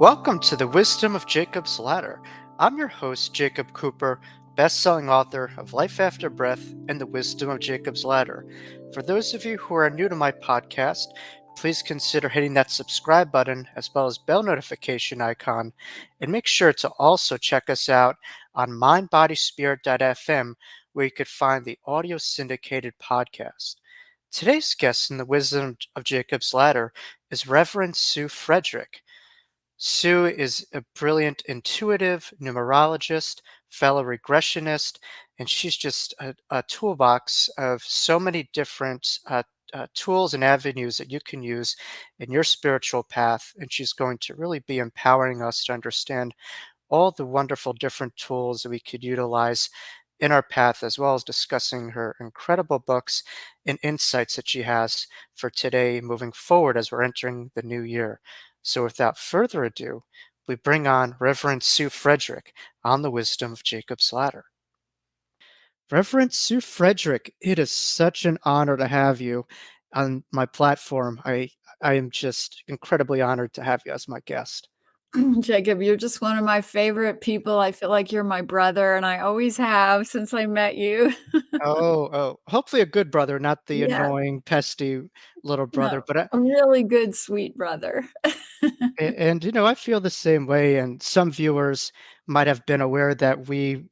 Welcome to the Wisdom of Jacob's Ladder. I'm your host, Jacob Cooper, best-selling author of Life After Breath and the Wisdom of Jacob's Ladder. For those of you who are new to my podcast, please consider hitting that subscribe button as well as bell notification icon, and make sure to also check us out on mindbodyspirit.fm, where you could find the audio syndicated podcast. Today's guest in the Wisdom of Jacob's Ladder is Reverend Sue Frederick. Sue is a brilliant intuitive numerologist, fellow regressionist, and she's just a toolbox of so many different tools and avenues that you can use in your spiritual path. And she's going to really be empowering us to understand all the wonderful different tools that we could utilize in our path, as well as discussing her incredible books and insights that she has for today moving forward as we're entering the new year. So, without further ado, we bring on Reverend Sue Frederick on the Wisdom of Jacob's Ladder. Reverend Sue Frederick, it is such an honor to have you on my platform. I am just incredibly honored to have you as my guest. Jacob, you're just one of my favorite people. I feel like you're my brother, and I always have since I met you. Hopefully a good brother, not the Yeah, annoying, pesty little brother. no, But a really good, sweet brother. I feel the same way. And some viewers might have been aware that we've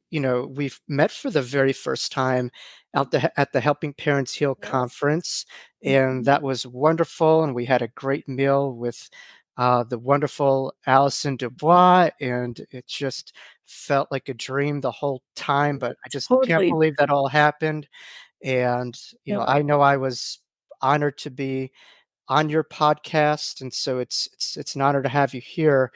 met for the very first time at the Helping Parents Heal Yes. conference, and Mhm. that was wonderful. And we had a great meal with the wonderful Alison Dubois, and it just felt like a dream the whole time. But I just can't Totally. believe that all happened. And Yeah. I know I was honored to be on your podcast, and so it's an honor to have you here.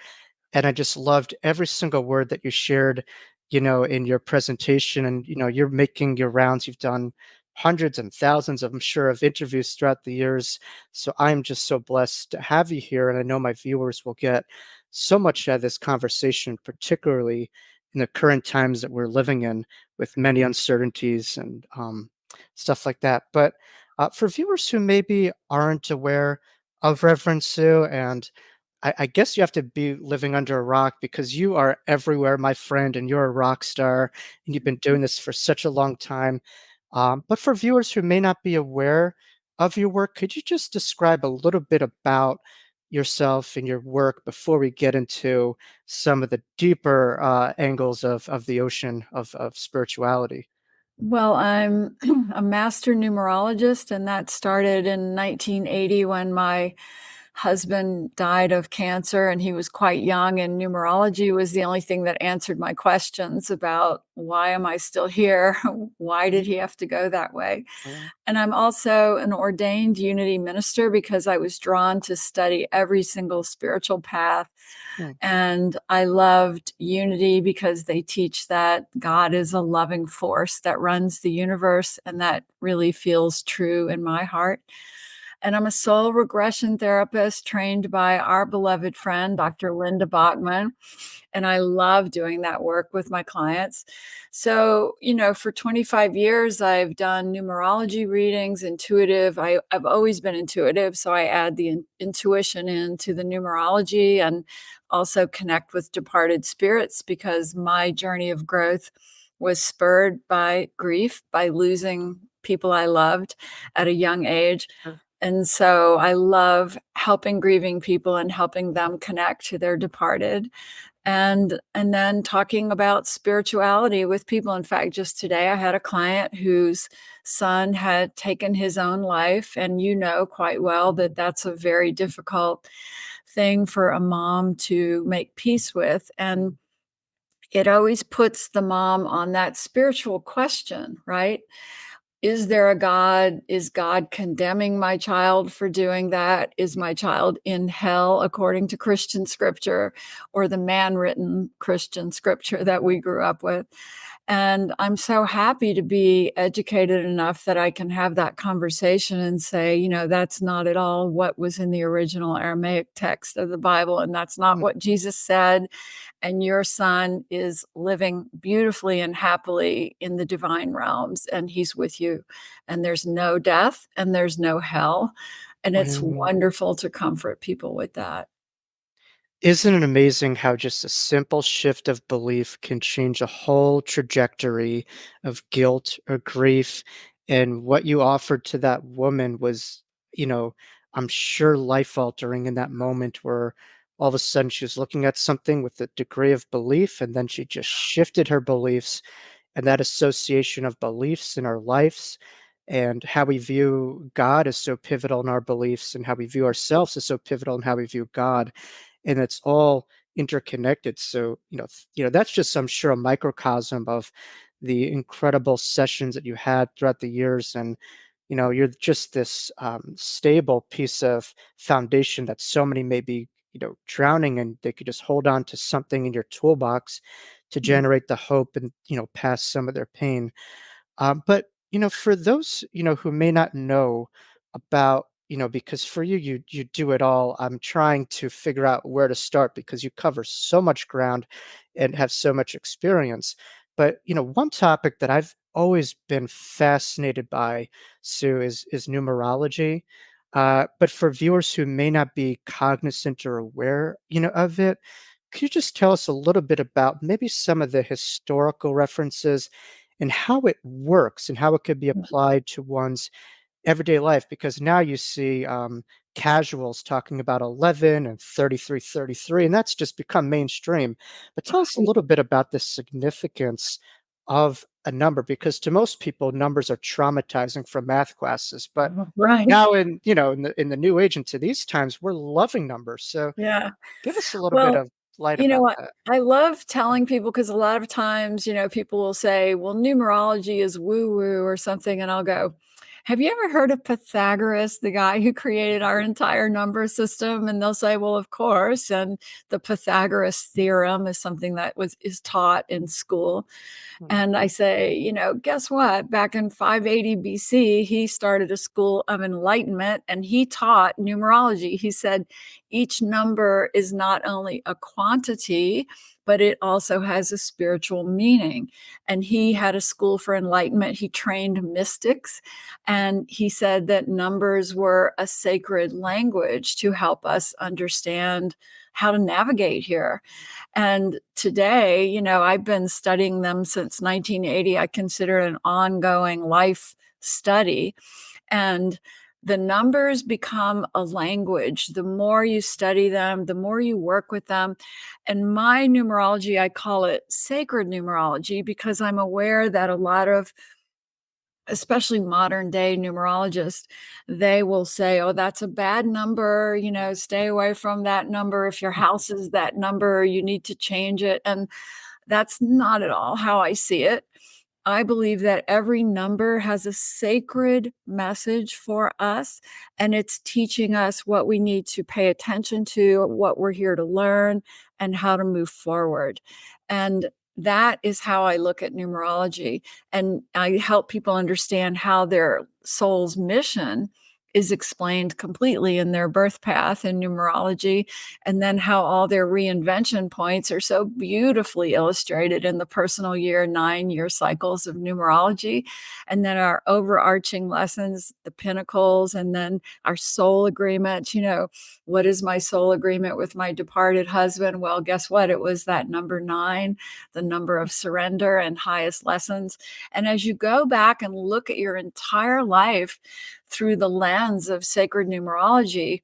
And I just loved every single word that you shared, in your presentation. And you're making your rounds. You've done hundreds and thousands, I'm sure, of interviews throughout the years. So I'm just so blessed to have you here, and I know my viewers will get so much out of this conversation, particularly in the current times that we're living in, with many uncertainties and stuff like that. But for viewers who maybe aren't aware of Reverend Sue, and I guess you have to be living under a rock because you are everywhere, my friend, and you're a rock star, and you've been doing this for such a long time. But for viewers who may not be aware of your work, could you just describe a little bit about yourself and your work before we get into some of the deeper angles of the ocean of spirituality? Well, I'm a master numerologist, and that started in 1980 when my husband died of cancer, and he was quite young, and numerology was the only thing that answered my questions about why am I still here? Why did he have to go that way? Mm, And I'm also an ordained unity minister because I was drawn to study every single spiritual path. mm, And I loved unity because they teach that God is a loving force that runs the universe, and that really feels true in my heart. And I'm a soul regression therapist trained by our beloved friend, Dr. Linda Bachman. And I love doing that work with my clients. So, for 25 years, I've done numerology readings, intuitive. I've always been intuitive. So I add the intuition into the numerology and also connect with departed spirits because my journey of growth was spurred by grief, by losing people I loved at a young age. sure. And so I love helping grieving people and helping them connect to their departed and then talking about spirituality with people. In fact, just today I had a client whose son had taken his own life, and you know quite well that that's a very difficult thing for a mom to make peace with. And it always puts the mom on that spiritual question, right? Is there a God? Is God condemning my child for doing that? Is my child in hell according to Christian scripture or the man written Christian scripture that we grew up with? And I'm so happy to be educated enough that I can have that conversation and say, that's not at all what was in the original Aramaic text of the Bible. And that's not Mm. what Jesus said. And your son is living beautifully and happily in the divine realms, and he's with you. And there's no death and there's no hell. And it's Mm. wonderful to comfort people with that. Isn't it amazing how just a simple shift of belief can change a whole trajectory of guilt or grief? And what you offered to that woman was, you know, I'm sure life altering in that moment where all of a sudden she was looking at something with a degree of belief and then she just shifted her beliefs, and that association of beliefs in our lives and how we view God is so pivotal in our beliefs, and how we view ourselves is so pivotal in how we view God, and it's all interconnected. So that's just, I'm sure, a microcosm of the incredible sessions that you had throughout the years. And you're just this stable piece of foundation that so many may be drowning, and they could just hold on to something in your toolbox to Mm. generate the hope and pass some of their pain. But for those who may not know about, because for you, you do it all. I'm trying to figure out where to start because you cover so much ground and have so much experience. But one topic that I've always been fascinated by, Sue, is numerology. But for viewers who may not be cognizant or aware, of it, could you just tell us a little bit about maybe some of the historical references and how it works and how it could be applied to one's everyday life? Because now you see casuals talking about 11 and 3333, and that's just become mainstream. But tell us a Right. little bit about the significance of a number, because to most people numbers are traumatizing from math classes, but Right. now in the new age into these times, we're loving numbers. So Yeah. give us a little bit Well, of light you know about what? that. I love telling people because a lot of times, people will say, well, numerology is woo woo or something. And I'll go, have you ever heard of Pythagoras, the guy who created our entire number system? And they'll say, well, of course. And the Pythagoras theorem is something that is taught in school. Hmm. And I say, guess what? Back in 580 BC, he started a school of enlightenment and he taught numerology. He said each number is not only a quantity, but it also has a spiritual meaning. And he had a school for enlightenment. He trained mystics. And he said that numbers were a sacred language to help us understand how to navigate here. And today, I've been studying them since 1980. I consider it an ongoing life study. And the numbers become a language. The more you study them, the more you work with them. And my numerology, I call it sacred numerology because I'm aware that a lot of, especially modern day numerologists, they will say, oh, that's a bad number, stay away from that number. If your house is that number, you need to change it. And that's not at all how I see it. I believe that every number has a sacred message for us, and it's teaching us what we need to pay attention to, what we're here to learn, and how to move forward. And that is how I look at numerology. And I help people understand how their soul's mission is explained completely in their birth path in numerology, and then how all their reinvention points are so beautifully illustrated in the personal year, 9-year cycles of numerology, and then our overarching lessons, the pinnacles, and then our soul agreement. What is my soul agreement with my departed husband? Well, guess what? It was that number 9, the number of surrender and highest lessons. And as you go back and look at your entire life through the lens of sacred numerology,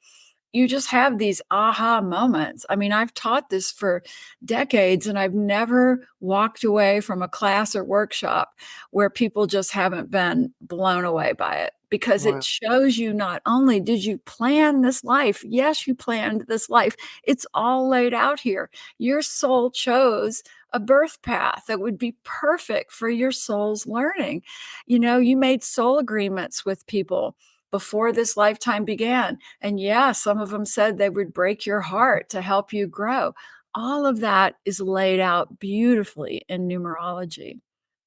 you just have these aha moments. I mean, I've taught this for decades and I've never walked away from a class or workshop where people just haven't been blown away by it, because it Wow. shows you not only did you plan this life, yes, you planned this life, it's all laid out here. Your soul chose a birth path that would be perfect for your soul's learning. You made soul agreements with people before this lifetime began. And yeah, some of them said they would break your heart to help you grow. All of that is laid out beautifully in numerology.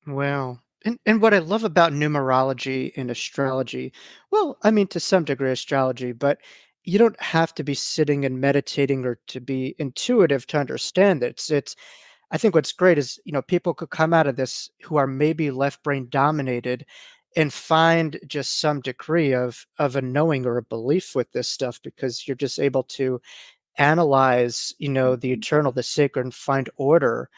Wow. And what I love about numerology and astrology, well, I mean, to some degree, astrology, but you don't have to be sitting and meditating or to be intuitive to understand it. I think what's great is, people could come out of this who are maybe left brain dominated and find just some degree of a knowing or a belief with this stuff because you're just able to analyze, the Mhm. eternal, the sacred, and find order,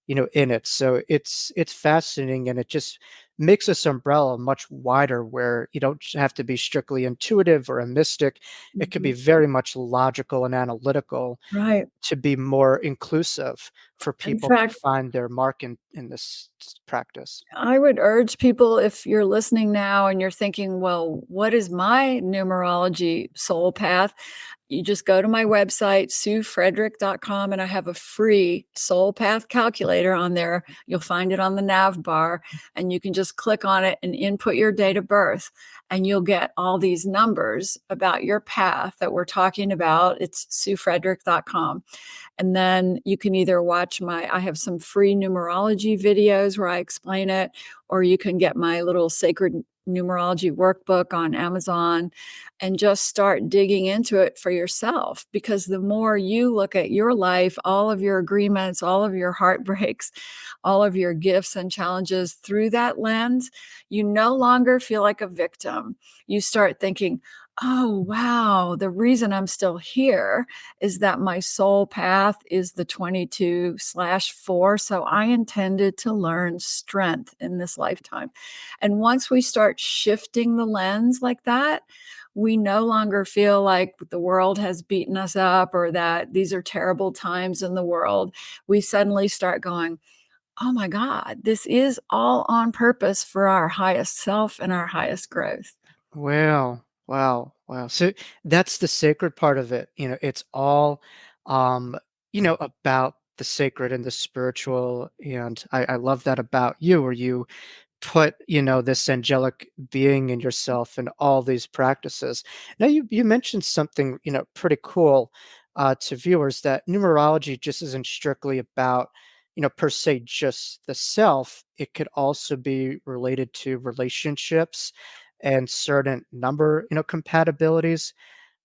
in it. So it's fascinating, and it just makes this umbrella much wider where you don't have to be strictly intuitive or a mystic. It could be Mhm. very much logical and analytical Right. to be more inclusive for In people to fact, find their mark in this practice. I would urge people, if you're listening now and you're thinking, well, what is my numerology soul path? You just go to my website, suefrederick.com, and I have a free soul path calculator on there. You'll find it on the nav bar, and you can just click on it and input your date of birth, and you'll get all these numbers about your path that we're talking about. It's suefrederick.com. And then you can either watch I have some free numerology videos where I explain it, or you can get my little Sacred Numerology workbook on Amazon and just start digging into it for yourself. Because the more you look at your life, all of your agreements, all of your heartbreaks, all of your gifts and challenges through that lens, you no longer feel like a victim. You start thinking, oh, wow, the reason I'm still here is that my soul path is the 22/4. So I intended to learn strength in this lifetime. And once we start shifting the lens like that, we no longer feel like the world has beaten us up or that these are terrible times in the world. We suddenly start going, oh my God, this is all on purpose for our highest self and our highest growth. Wow. Wow. Wow. So that's the sacred part of it. It's all um, about the sacred and the spiritual. And I love that about you, where you put, this angelic being in yourself and all these practices. Now you mentioned something, pretty cool to viewers, that numerology just isn't strictly about, per se just the self. It could also be related to relationships and certain number, compatibilities.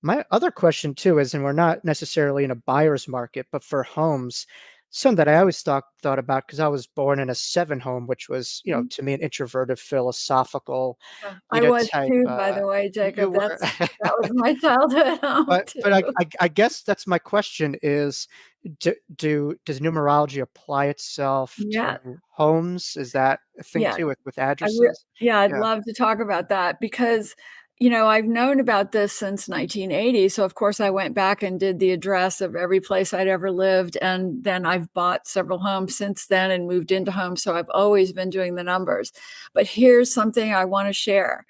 My other question too is, and we're not necessarily in a buyer's market, but for homes, something that I always thought about because I was born in a seven home, which was, Mhm. to me, an introverted, philosophical, Yeah. I was type. too, by the way, You Jacob. were, That was my childhood home but too. I guess that's my question: is does numerology apply itself Yeah, to homes? Is that a thing yeah. too with addresses? Yeah, I'd Yeah. love to talk about that because, I've known about this since 1980. So of course I went back and did the address of every place I'd ever lived. And then I've bought several homes since then and moved into homes. So I've always been doing the numbers. But here's something I want to share.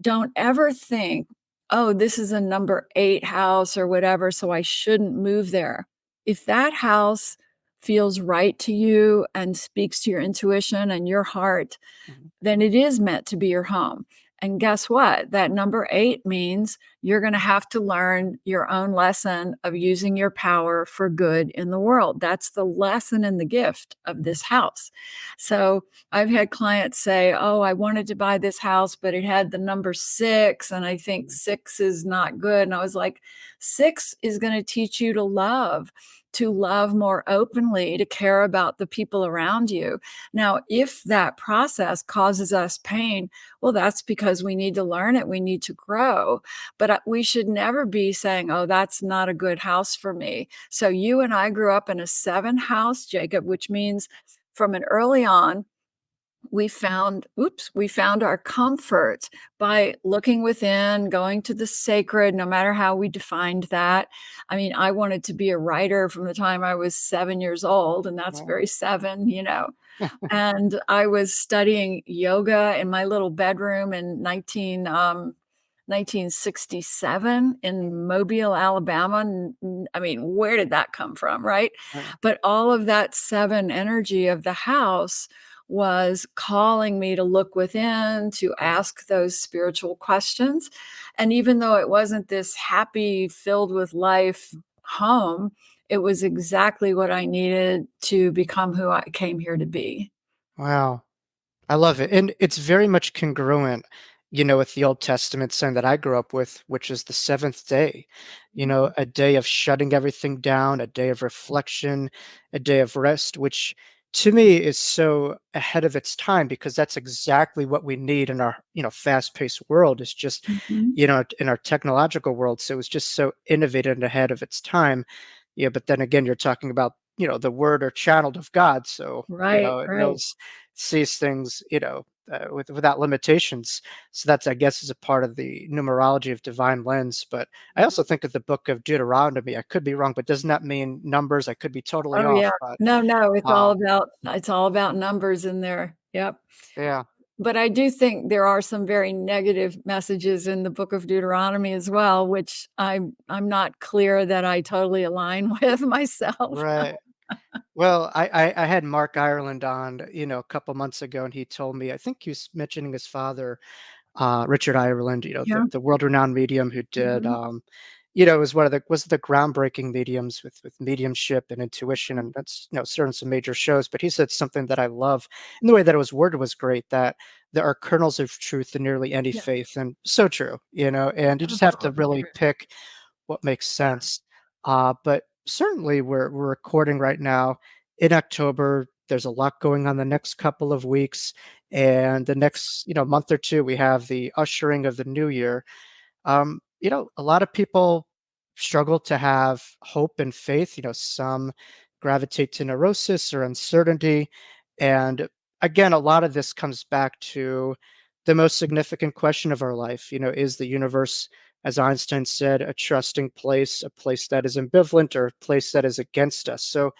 Don't ever think, oh, this is a number 8 house or whatever, so I shouldn't move there. If that house feels right to you and speaks to your intuition and your heart, Mhm. then it is meant to be your home. And guess what? That number 8 means you're going to have to learn your own lesson of using your power for good in the world. That's the lesson and the gift of this house. So I've had clients say, oh, I wanted to buy this house, but it had the number 6, and I think 6 is not good. And I was like, 6 is going to teach you to love more openly, to care about the people around you. Now, if that process causes us pain, well, that's because we need to learn it. We need to grow. But we should never be saying, oh, that's not a good house for me. So you and I grew up in a 7 house, Jacob, which means from an early on, we found our comfort by looking within, going to the sacred, no matter how we defined that. I mean, I wanted to be a writer from the time I was 7 years old, and that's Wow. very seven. And I was studying yoga in my little bedroom in 1967 in Mobile, Alabama. I mean, where did that come from, right? Wow. But all of that 7 energy of the house was calling me to look within, to ask those spiritual questions. And even though it wasn't this happy, filled with life home, it was exactly what I needed to become who I came here to be. Wow. I love it, and it's very much congruent, with the Old Testament saying that I grew up with, which is the 7th day, a day of shutting everything down, a day of reflection, a day of rest, which to me is so ahead of its time because that's exactly what we need in our, fast-paced world is just, Mhm. in our technological world. So it's just so innovative and ahead of its time. Yeah, but then again, you're talking about, the word or channeled of God. So, Right, it right. knows sees things, without limitations. So that's, I guess, is a part of the numerology of divine lens. But I also think of the book of Deuteronomy. I could be wrong, but doesn't that mean numbers? I could be totally Oh, yeah. off, but No, no, uh, it's all about numbers in there. Yep. yeah, But I do think there are some very negative messages in the book of Deuteronomy as well, which I'm not clear that I totally align with myself. right. Well, I had Mark Ireland on, a couple months ago, and he told me, I think he was mentioning his father, Richard Ireland, Yeah. the world-renowned medium who did, Mhm. was one of the groundbreaking mediums with mediumship and intuition, and that's certain some major shows. But he said something that I love, and the way that it was worded was great. That there are kernels of truth in nearly any Yeah, faith, and so true, and you just have to absolutely really true. pick what makes Yeah. sense. But certainly, we're recording right now in October. There's a lot going on the next couple of weeks, and the next month or two, we have the ushering of the new year. A lot of people struggle to have hope and faith. Some gravitate to neurosis or uncertainty. And again, a lot of this comes back to the most significant question of our life. Is the universe, as Einstein said, a trusting place, a place that is ambivalent, or a place that is against us? So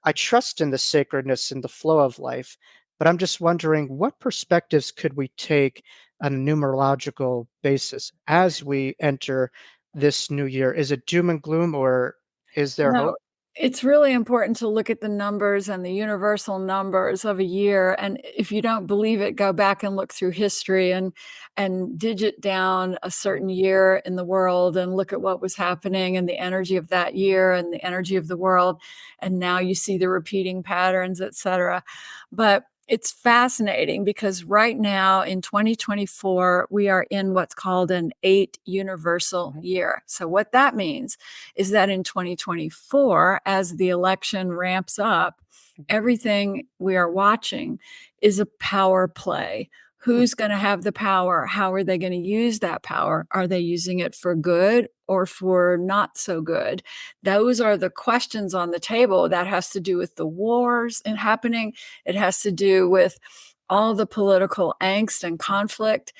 I trust in the sacredness and the flow of life, but I'm just wondering what perspectives could we take on a numerological basis as we enter this new year? Is it doom and gloom or is there No, hope? it's really important to look at the numbers and the universal numbers of a year, and if you don't believe it, go back and look through history and digit down a certain year in the world and look at what was happening and the energy of that year and the energy of the world, and now you see the repeating patterns, etcetera. But it's fascinating because right now in 2024, we are in what's called an 8 universal year. So what that means is that in 2024, as the election ramps up, everything we are watching is a power play. Hmm, Who's going to have the power? How are they going to use that power? Are they using it for good or for not so good? Those are the questions on the table. That has to do with the wars and happening. It has to do with all the political angst and conflict.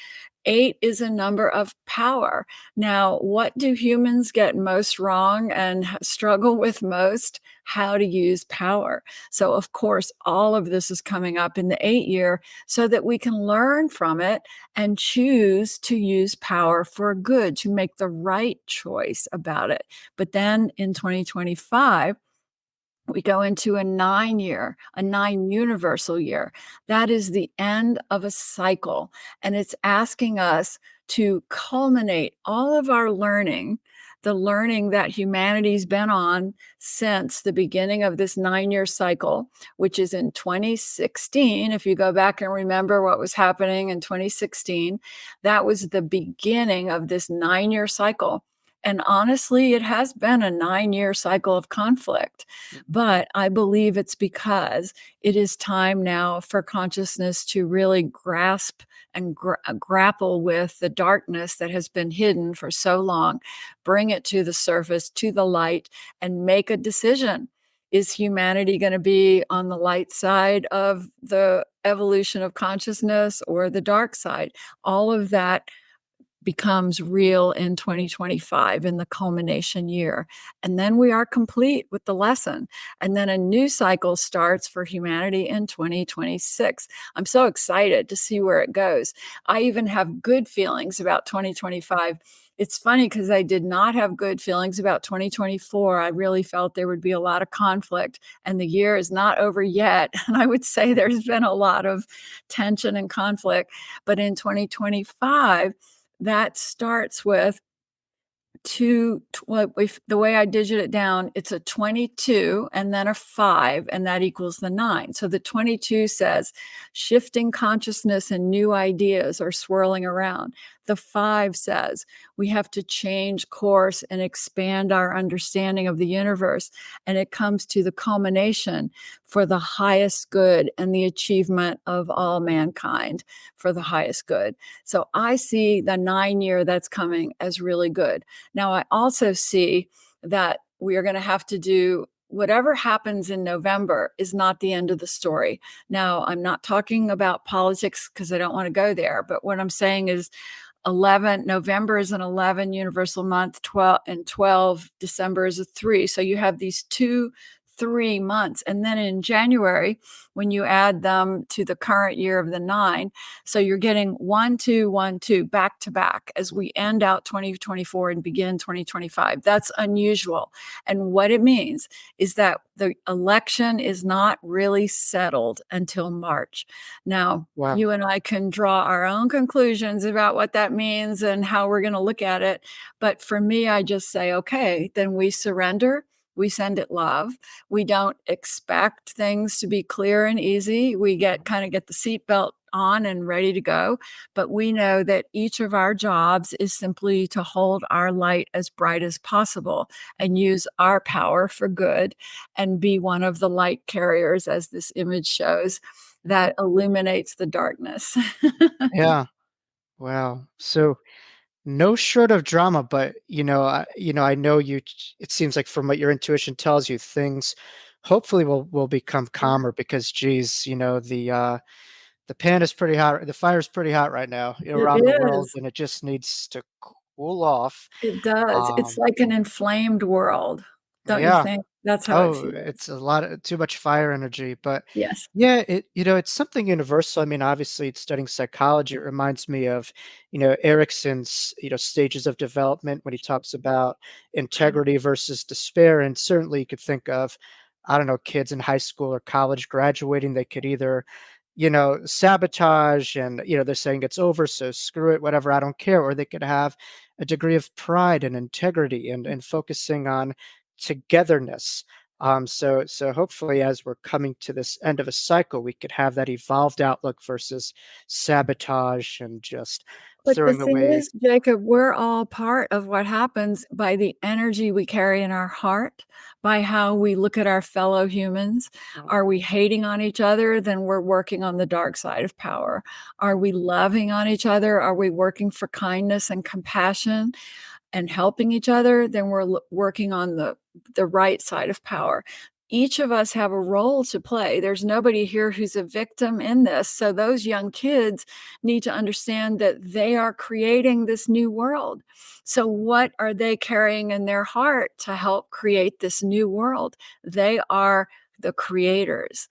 8 is a number of power. Now, what do humans get most wrong and struggle with most? How to use power. So, of course, all of this is coming up in the 8 year so that we can learn from it and choose to use power for good, to make the right choice about it. But then in 2025, we go into a 9 year, a 9 universal year. That is the end of a cycle. And it's asking us to culminate all of our learning, the learning that humanity's been on since the beginning of this 9 year cycle, which is in 2016. If you go back and remember what was happening in 2016, that was the beginning of this 9 year cycle. And honestly, it has been a 9 year cycle of conflict. But I believe it's because it is time now for consciousness to really grasp and grapple with the darkness that has been hidden for so long, bring it to the surface, to the light, and make a decision. Is humanity going to be on the light side of the evolution of consciousness or the dark side? All of that becomes real in 2025 in the culmination year. And then we are complete with the lesson. And then a new cycle starts for humanity in 2026. I'm so excited to see where it goes. I even have good feelings about 2025. It's funny because I did not have good feelings about 2024. I really felt there would be a lot of conflict, and the year is not over yet. And I would say there's been a lot of tension and conflict. But in 2025, that starts with the way I digit it down, it's a 22 and then a 5, and that equals the 9. So the 22 says shifting consciousness and new ideas are swirling around. The 5 says we have to change course and expand our understanding of the universe. And it comes to the culmination for the highest good and the achievement of all mankind for the highest good. So I see the 9-year that's coming as really good. Now, I also see that we are going to have to do whatever happens in November is not the end of the story. Now, I'm not talking about politics because I don't want to go there, but what I'm saying is 11 November is an 11 universal month, 12 December is a 3. So you have these 3 months. And then in January, when you add them to the current year of the 9, so you're getting 1, 2, 1, 2 back to back as we end out 2024 and begin 2025. That's unusual. And what it means is that the election is not really settled until March. Now, Wow. you and I can draw our own conclusions about what that means and how we're going to look at it. But for me, I just say, okay, then we surrender. We send it love. We don't expect things to be clear and easy. We get the seatbelt on and ready to go. But we know that each of our jobs is simply to hold our light as bright as possible and use our power for good and be one of the light carriers, as this image shows, that illuminates the darkness. Yeah. Wow. So no short of drama, but I know you. It seems like from what your intuition tells you, things hopefully will become calmer because, geez, the pan is pretty hot. The fire is pretty hot right now It around the world, is. and it just needs to cool off. It does. It's Um, like an inflamed world, don't you yeah. think? That's how it Oh, feels. it's a lot of too much fire energy, but Yes. yeah, it's something universal. I mean, obviously, it's studying psychology. It reminds me of, Erickson's, stages of development when he talks about integrity versus despair. And certainly, you could think of, I don't know, kids in high school or college graduating. They could either, sabotage and, they're saying it's over, so screw it, whatever, I don't care. Or they could have a degree of pride and integrity and focusing on togetherness. So hopefully, as we're coming to this end of a cycle, we could have that evolved outlook versus sabotage and just But the throwing thing away. is, Jacob, we're all part of what happens by the energy we carry in our heart, by how we look at our fellow humans. Mm, Are we hating on each other? Then we're working on the dark side of power. Are we loving on each other? Are we working for kindness and compassion and helping each other? Then we're working on the right side of power. Each of us have a role to play. There's nobody here who's a victim in this. So those young kids need to understand that they are creating this new world. So what are they carrying in their heart to help create this new world? They are the creators.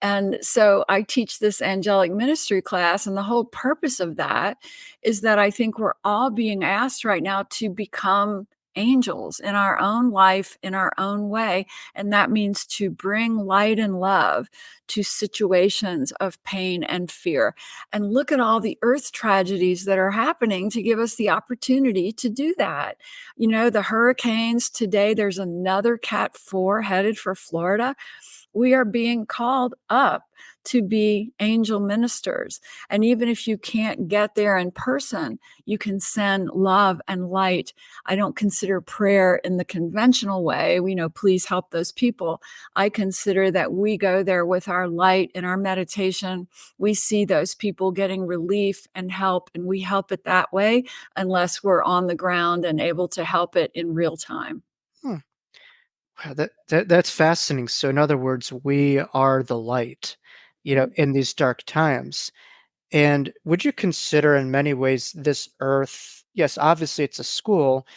And so I teach this angelic ministry class, and the whole purpose of that is that I think we're all being asked right now to become angels in our own life, in our own way. And that means to bring light and love to situations of pain and fear. And look at all the earth tragedies that are happening to give us the opportunity to do that. The hurricanes today, there's another Cat 4 headed for Florida. We are being called up to be angel ministers. And even if you can't get there in person, you can send love and light. I don't consider prayer in the conventional way, please help those people. I consider that we go there with our light and our meditation. We see those people getting relief and help, and we help it that way unless we're on the ground and able to help it in real time. hmm. Wow, that's fascinating. So, in other words, we are the light, in these dark times. And would you consider, in many ways, this Earth? Yes, obviously, it's a school,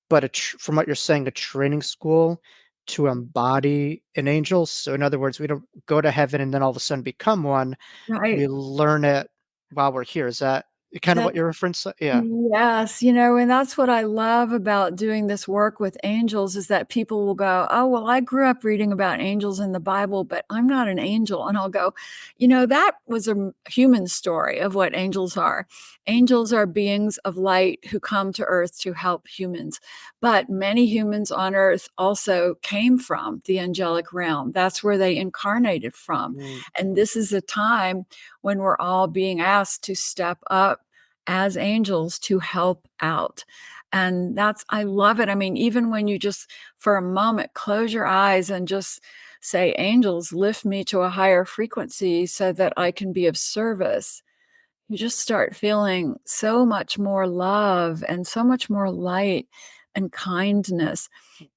but from what you're saying, a training school to embody an angel. So, in other words, we don't go to heaven and then all of a sudden become one. We Right. learn it while we're here. Is that kind of what That's your reference? Yeah. Yes, and that's what I love about doing this work with angels is that people will go, "Oh, well, I grew up reading about angels in the Bible, but I'm not an angel." And I'll go, that was a human story of what angels are. Angels are beings of light who come to earth to help humans. But many humans on earth also came from the angelic realm. That's where they incarnated from. Mm, And this is a time when we're all being asked to step up as angels to help out. And I love it. I mean, even when you just for a moment close your eyes and just say, angels, lift me to a higher frequency so that I can be of service, you just start feeling so much more love and so much more light and kindness.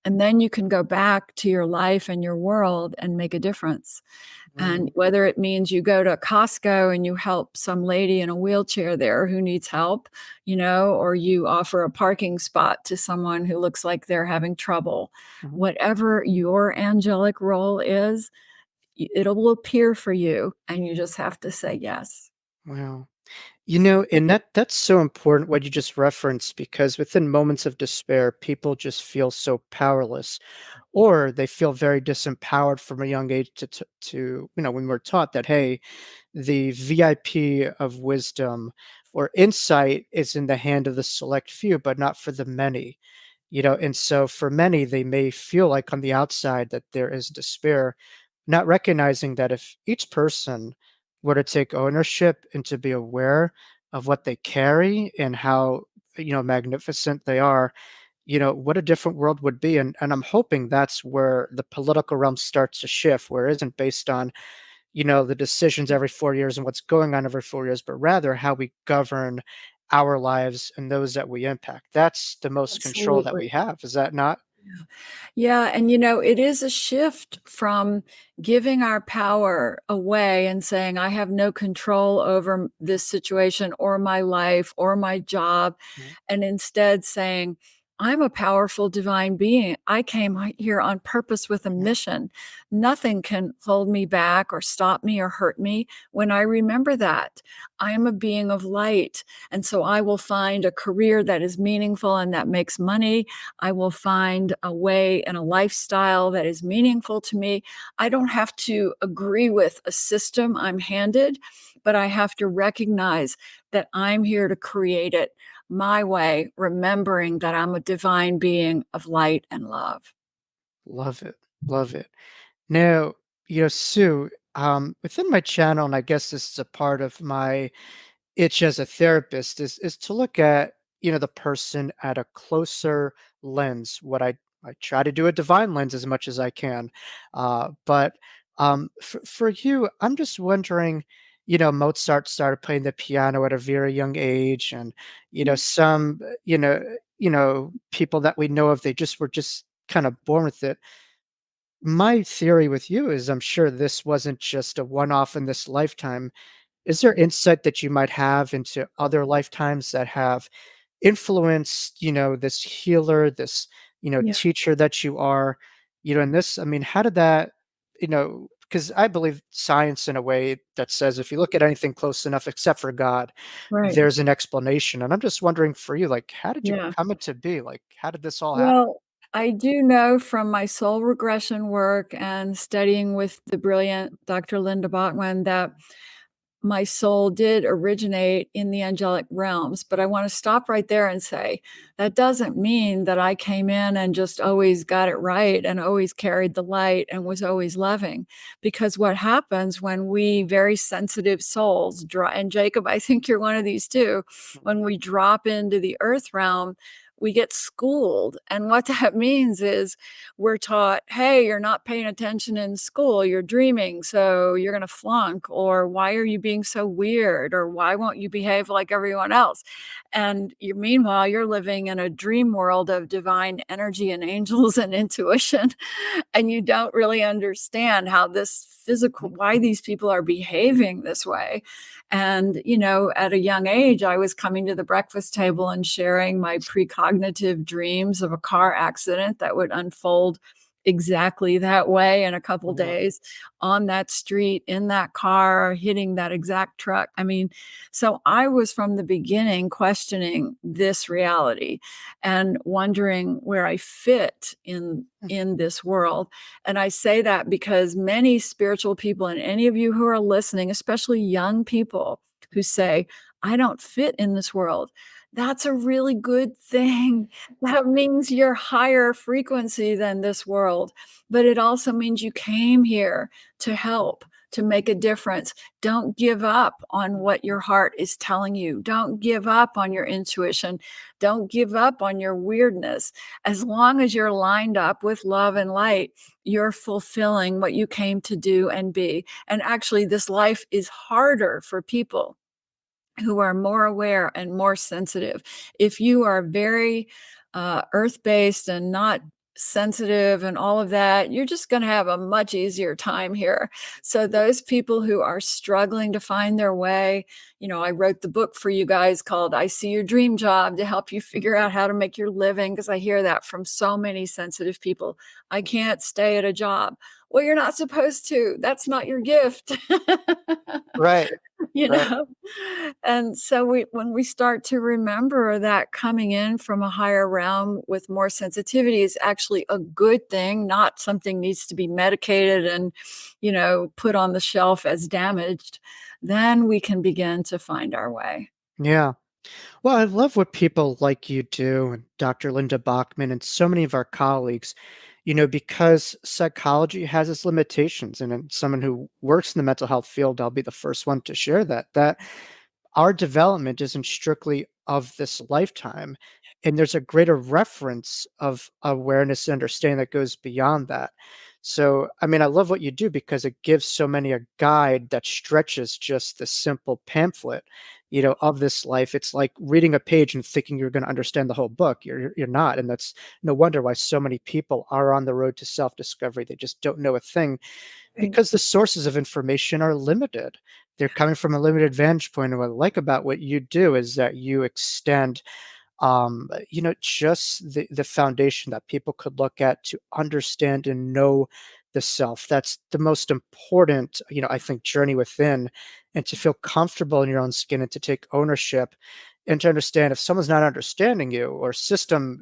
And then you can go back to your life and your world and make a difference. And mm, whether it means you go to Costco and you help some lady in a wheelchair there who needs help, or you offer a parking spot to someone who looks like they're having trouble, mhm. whatever your angelic role is, it will appear for you. And you just have to say yes. Wow. And that's so important what you just referenced because within moments of despair, people just feel so powerless, or they feel very disempowered from a young age to when we're taught that, hey, the VIP of wisdom or insight is in the hand of the select few, but not for the many. And so for many, they may feel like on the outside that there is despair, not recognizing that if each person were to take ownership and to be aware of what they carry and how magnificent they are, what a different world would be. And I'm hoping that's where the political realm starts to shift, where it isn't based on the decisions every 4 years and what's going on every 4 years, but rather how we govern our lives and those that we impact. That's the most control that Absolutely. we have. Is that not? Yeah, and it is a shift from giving our power away and saying, I have no control over this situation or my life or my job, Mhm, and instead saying, I'm a powerful divine being. I came here on purpose with a mhm, mission. Nothing can hold me back or stop me or hurt me when I remember that. I am a being of light. And so I will find a career that is meaningful and that makes money. I will find a way and a lifestyle that is meaningful to me. I don't have to agree with a system I'm handed, but I have to recognize that I'm here to create it my way, remembering that I'm a divine being of light and love. love it. Love it. Now, Sue, within my channel, and I guess this is a part of my itch as a therapist, is to look at the person at a closer lens. What I try to do a divine lens as much as I can, but for you, I'm just wondering. Mozart started playing the piano at a very young age, and some people that we know of, they just were just kind of born with it. My theory with you is I'm sure this wasn't just a one-off in this lifetime. Is there insight that you might have into other lifetimes that have influenced, this healer, this, Yeah, teacher that you are, and this, I mean, how did that, because I believe science in a way that says if you look at anything close enough except for God, right. there's an explanation. And I'm just wondering for you, like, how did you Yeah. come it to be? Like, how did this all happen? Well, I do know from my soul regression work and studying with the brilliant Dr. Linda Botwin that my soul did originate in the angelic realms. But I want to stop right there and say that doesn't mean that I came in and just always got it right and always carried the light and was always loving. Because what happens when we very sensitive souls draw, and Jacob, I think you're one of these too, when we drop into the earth realm, we get schooled. And what that means is we're taught, hey, you're not paying attention in school, you're dreaming, so you're going to flunk, or why are you being so weird, or why won't you behave like everyone else? And meanwhile, you're living in a dream world of divine energy and angels and intuition, and you don't really understand how this physical, Mhm, why these people are behaving this way. And, at a young age, I was coming to the breakfast table and sharing my precognitive dreams of a car accident that would unfold exactly that way in a couple mhm, days on that street, in that car, hitting that exact truck. I mean, so I was from the beginning questioning this reality and wondering where I fit in this world. And I say that because many spiritual people, and any of you who are listening, especially young people who say, I don't fit in this world. That's a really good thing. That means you're higher frequency than this world, but it also means you came here to help, to make a difference. Don't give up on what your heart is telling you. Don't give up on your intuition. Don't give up on your weirdness. As long as you're lined up with love and light, you're fulfilling what you came to do and be. And actually, this life is harder for people who are more aware and more sensitive. If you are very earth-based and not sensitive and all of that, you're just going to have a much easier time here. So those people who are struggling to find their way, I wrote the book for you guys called I See Your Dream Job to help you figure out how to make your living, because I hear that from so many sensitive people. I can't stay at a job. Well, you're not supposed to. That's not your gift. Right. you Right. know and so when we start to remember that coming in from a higher realm with more sensitivity is actually a good thing, not something needs to be medicated and put on the shelf as damaged, then we can begin to find our way. Yeah. Well, I love what people like you do, and Dr. Linda Bachman, and so many of our colleagues, because psychology has its limitations. And as someone who works in the mental health field, I'll be the first one to share that our development isn't strictly of this lifetime. And there's a greater reference of awareness and understanding that goes beyond that. So, I mean, I love what you do because it gives so many a guide that stretches just the simple pamphlet, of this life. It's like reading a page and thinking you're going to understand the whole book. You're not. And that's no wonder why so many people are on the road to self discovery. They just don't know a thing Right. because the sources of information are limited. They're coming from a limited vantage point. And what I like about what you do is that you extend just the foundation that people could look at to understand and know the self. That's the most important, I think, journey within, and to feel comfortable in your own skin and to take ownership and to understand if someone's not understanding you or system,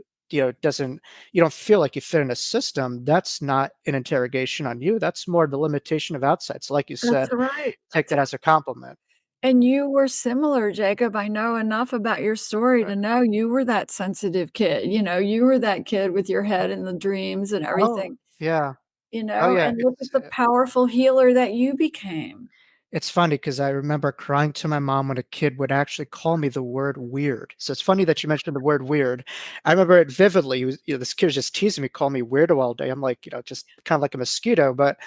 doesn't, you don't feel like you fit in a system, that's not an interrogation on you. That's more the limitation of outside. So like you That's said, right. take That's that as a compliment. And you were similar, Jacob. I know enough about your story Right. to know you were that sensitive kid. You were that kid with your head in the dreams and Oh, everything, yeah. Oh, yeah. and look at the powerful healer that you became. It's funny because I remember crying to my mom when a kid would actually call me the word weird. So it's funny that you mentioned the word weird. I remember it vividly. He was, this kid was just teasing me, calling me weirdo all day. I'm like, just kind of like a mosquito. But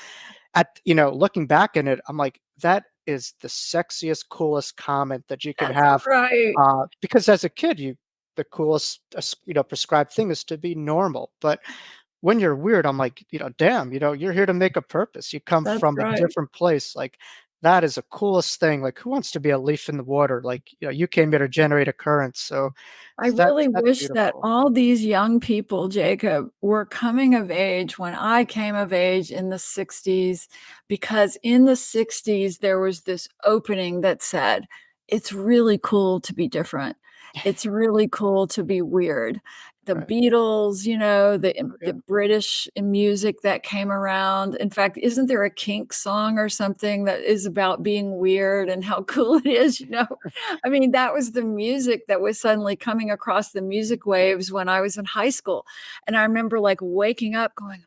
looking back in it, I'm like, that is the sexiest, coolest comment that you can That's have. right. Because as a kid, the coolest, prescribed thing is to be normal. But when you're weird, I'm like, damn, you're here to make a purpose. You come That's from a right. different place. Like, that is the coolest thing. Like, who wants to be a leaf in the water? Like, you came here to generate a current. So I that's really wish that beautiful. all these young people, Jacob, were coming of age when I came of age in the 60s, because in the 60s, there was this opening that said, it's really cool to be different. It's really cool to be weird. The Right. Beatles, the Yeah. British music that came around. In fact, isn't there a Kink song or something that is about being weird and how cool it is? I mean, that was the music that was suddenly coming across the music waves when I was in high school. And I remember like waking up going,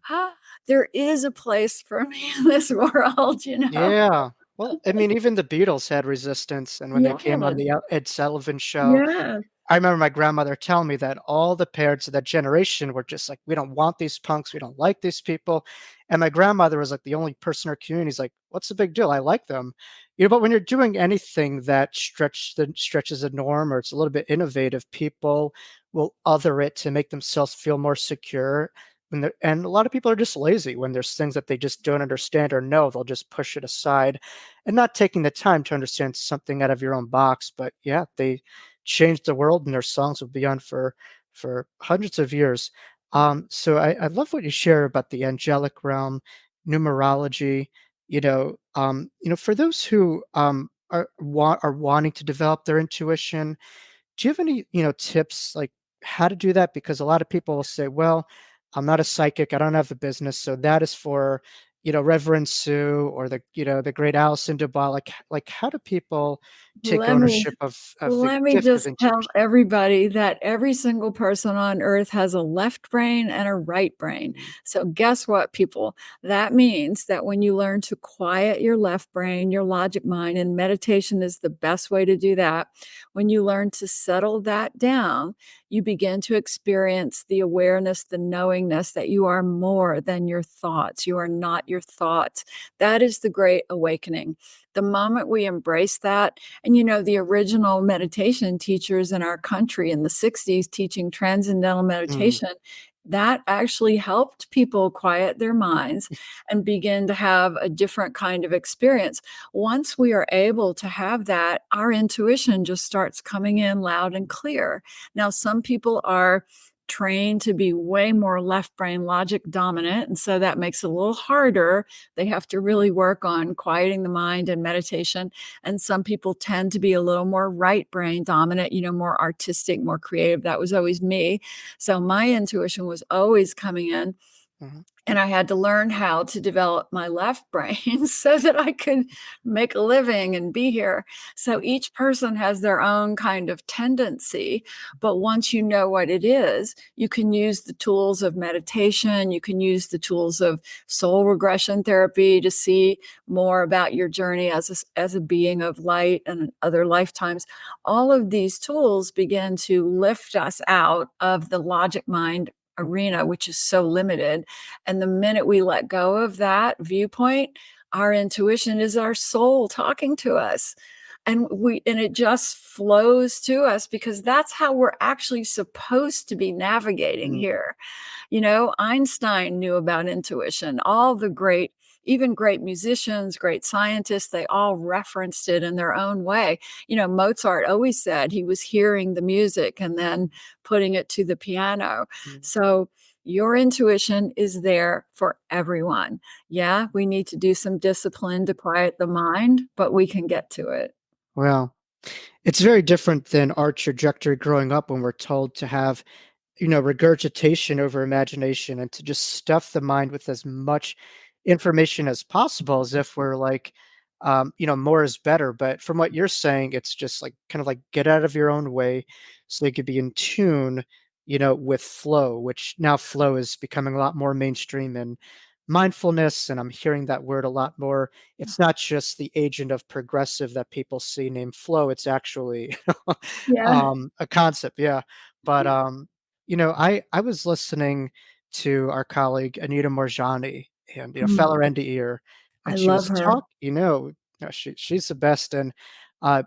there is a place for me in this world. Yeah. Well, I mean, even the Beatles had resistance. And when they came on Yes, the Ed Sullivan show, yes. I remember my grandmother telling me that all the parents of that generation were just like, "We don't want these punks. We don't like these people." And my grandmother was like the only person in her community. Is like, "What's the big deal? I like them." But when you're doing anything that stretches a norm or it's a little bit innovative, people will other it to make themselves feel more secure. And a lot of people are just lazy when there's things that they just don't understand or know, they'll just push it aside and not taking the time to understand something out of your own box. But yeah, they changed the world, and their songs will be on for hundreds of years. So I love what you share about the angelic realm, numerology. For those who are wanting to develop their intuition, do you have any tips like how to do that? Because a lot of people will say, "Well, I'm not a psychic. I don't have a business, so that is for." Reverend Sue or the great Alison Dubois. Like how do people take Let me ownership of the let me gift of just tell intuition. everybody that every single person on earth has a left brain and a right brain. Mm, So guess what, people? That means that when you learn to quiet your left brain, your logic mind, and meditation is the best way to do that. When you learn to settle that down, you begin to experience the awareness, the knowingness that you are more than your thoughts. You are not your thoughts. That is the great awakening. The moment we embrace that, and the original meditation teachers in our country in the 60s teaching transcendental mm, meditation, that actually helped people quiet their minds and begin to have a different kind of experience. Once we are able to have that, our intuition just starts coming in loud and clear. Now, some people are trained to be way more left brain logic dominant, and so that makes it a little harder. They have to really work on quieting the mind and meditation. And some people tend to be a little more right brain dominant, more artistic, more creative. That was always me. So my intuition was always coming in, mhm, and I had to learn how to develop my left brain so that I could make a living and be here. So each person has their own kind of tendency. But once you know what it is, you can use the tools of meditation. You can use the tools of soul regression therapy to see more about your journey as a being of light and other lifetimes. All of these tools begin to lift us out of the logic mind arena, which is so limited, and the minute we let go of that viewpoint, our intuition is our soul talking to us. And it just flows to us because that's how we're actually supposed to be navigating mm, here. Einstein knew about intuition. All the great, even great musicians, great scientists, they all referenced it in their own way. Mozart always said he was hearing the music and then putting it to the piano. mm. So your intuition is there for everyone. Yeah, we need to do some discipline to quiet the mind, but we can get to it. Well, it's very different than our trajectory growing up when we're told to have, regurgitation over imagination and to just stuff the mind with as much information as possible as if we're like, more is better. But from what you're saying, it's just like kind of like get out of your own way so you could be in tune, with flow, which now flow is becoming a lot more mainstream in mindfulness. And I'm hearing that word a lot more. It's not just the agent of progressive that people see named flow. It's actually Yeah. a concept. Yeah. But I was listening to our colleague Anita Morjani and fellow Mm, NDEer, I and she love was her. she's the best. And uh,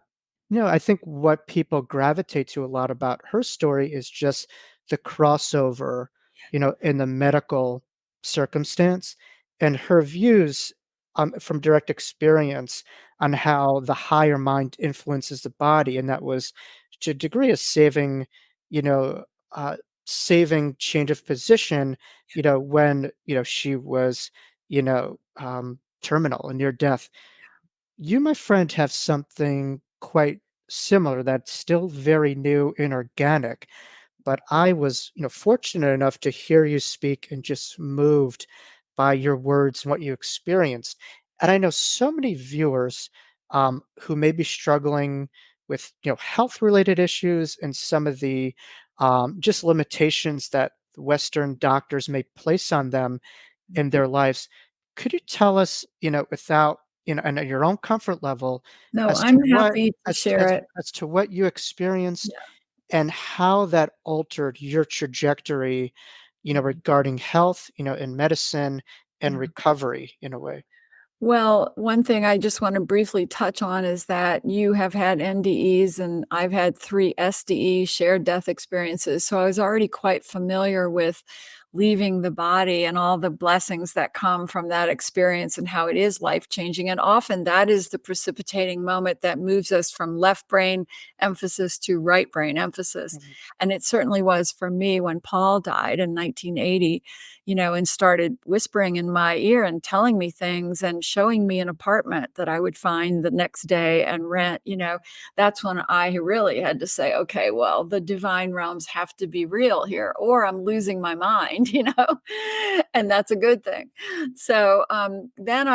I think what people gravitate to a lot about her story is just the crossover, in the medical circumstance and her views from direct experience on how the higher mind influences the body. And that was to a degree of you know, uh, saving change of position, when, she was, terminal and near death. You, my friend, have something quite similar that's still very new and organic, but I was, fortunate enough to hear you speak and just moved by your words and what you experienced. And I know so many viewers who may be struggling with, health related issues and some of the just limitations that Western doctors may place on them in their lives. Could you tell us, without, and at your own comfort level, No, as to I'm what happy to as share it. as to what you experienced and how that altered your trajectory, Yeah. regarding health, and medicine and Yeah. recovery in a way? Well, one thing I just want to briefly touch on is that you have had NDEs and I've had 3 SDE shared death experiences. So I was already quite familiar with leaving the body and all the blessings that come from that experience and how it is life changing. And often that is the precipitating moment that moves us from left brain emphasis to right brain emphasis. Mhm, And it certainly was for me when Paul died in 1980, and started whispering in my ear and telling me things and showing me an apartment that I would find the next day and rent. That's when I really had to say, okay, well, the divine realms have to be real here, or I'm losing my mind, and that's a good thing. So then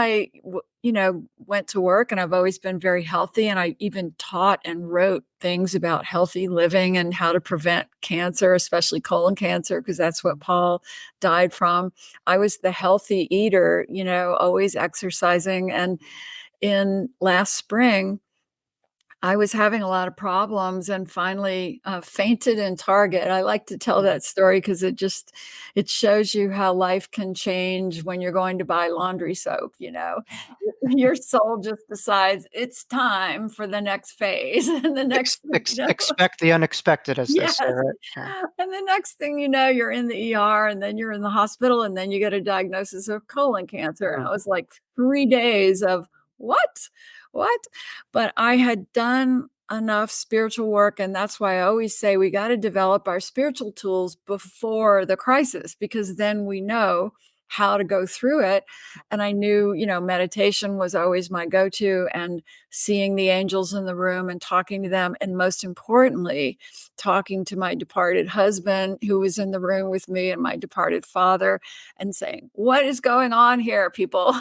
went to work, and I've always been very healthy. And I even taught and wrote things about healthy living and how to prevent cancer, especially colon cancer, because that's what Paul died from. I was the healthy eater, always exercising. And in last spring, I was having a lot of problems and finally fainted in Target. I like to tell that story because it shows you how life can change when you're going to buy laundry soap. Your soul just decides it's time for the next phase, and the next Expect the unexpected, as they yes. say, right? Yeah. And the next thing you know, you're in the ER, and then you're in the hospital, and then you get a diagnosis of colon cancer. And Mm, I was like 3 days of what? What? But I had done enough spiritual work. And that's why I always say we got to develop our spiritual tools before the crisis, because then we know how to go through it. And I knew, meditation was always my go-to, and seeing the angels in the room and talking to them. And most importantly, talking to my departed husband who was in the room with me, and my departed father, and saying, what is going on here, people?